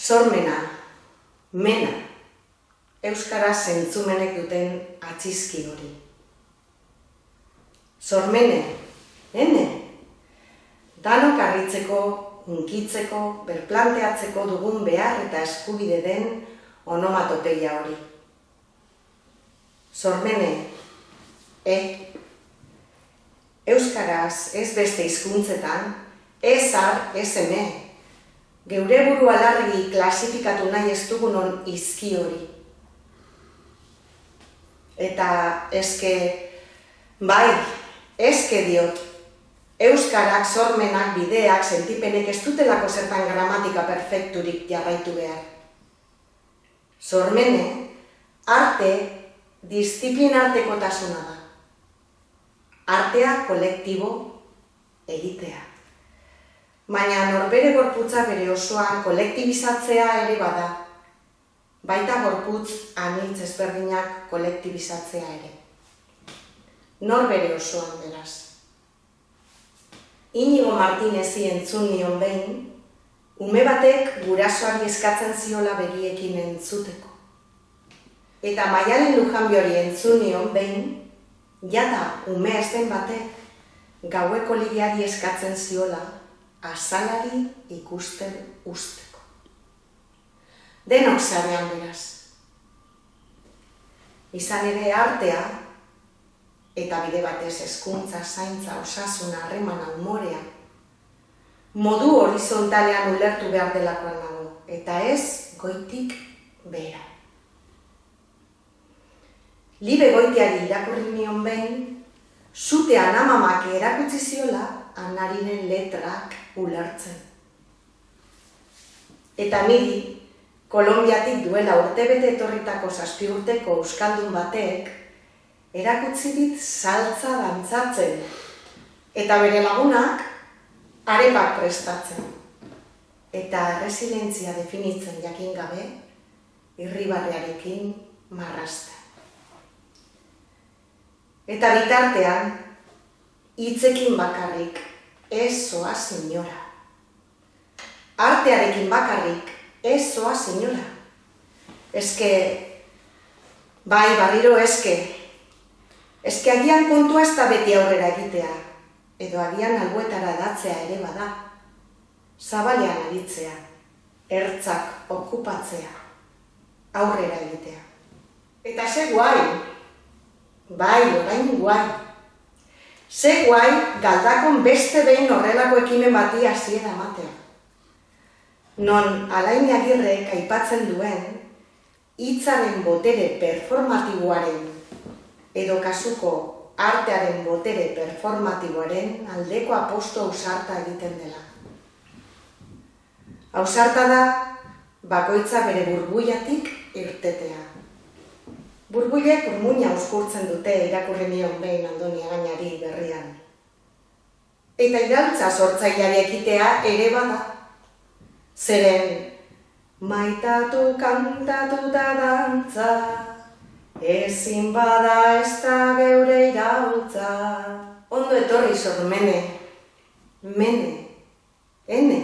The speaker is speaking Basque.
Sormena, mena, euskara zentzumenek duten atxizki hori. Sormene, ene, danok harritzeko, hunkitzeko, berplanteatzeko dugun behar eta eskubide den onomatopeia hori. Sormene, euskaraz ez beste hizkuntzetan, ez ar, ez eme, geure burua largi klasifikatu nahi ez dugunon izki hori. Eta eske diot, euskarak, sormenak, bideak, sentipenek ez dutelako zertan gramatika perfekturik jarraitu behar. Sormene, arte, disiplinartekotasuna da. Artea kolektibo egitea. Baina norbere gorputza bere osoan kolektibizatzea ere bada. Baita gorputz anitz ezberdinak kolektibizatzea ere. Norbere osoan beraz. Inigo Martinezi entzun nion behin, ume batek gurasoari eskatzen ziola begiekin entzuteko. Eta Maialen Lujanbiori entzun nion behin, jada ume ez den batek gaueko ligeari eskatzen ziola azalari ikusten usteko. Denok zarean beraz. Izan ere artea, eta bide batez hezkuntza, zaintza, osasuna, harremana, umorea, modu horizontalean ulertu behar delakoan dago, eta ez goitik behera. Libe Goitiari irakurri nion behin, zutean amamak erakutsi ziola Anariren letrak ulertzen. Eta niri, Kolonbiatik duela urtebete etorritako 7 urteko euskaldun batek, erakutsi dit saltza dantzatzen, eta bere lagunak arepak prestatzen. Eta resilientzia definitzen jakin gabe, irribarrearekin marrazten. Eta bitartean, hitzekin bakarrik, ez zoaz inora. Artearekin bakarrik, ez zoaz inora. Barriro eske agian kontua ez da beti aurrera egitea, edo agian albuetara datzea ere bada. Zabalean aritzea, ertzak okupatzea, aurrera egitea. Eta ze guai, bai, orain guai. Ze guai galdakon beste behin horrelako ekimen bati hasiera ematea. Non Alain Agirrek aipatzen duen, hitzaren botere performatiboaren edo kasuko artearen botere performatiboaren aldeko aposto ausarta egiten dela. Ausarta da bakoitza bere burbuiatik irtetea. Burbuilek urmuina uzkurtzen dute irakurri nion behin Andoni Agañari berrian. Eta iraultza sortzaileari ekitea ere bada. Zeren, maitatu kantatu da dantza, ezin bada ez da geure iraultza. Ondo etorri sormene, mene, ene,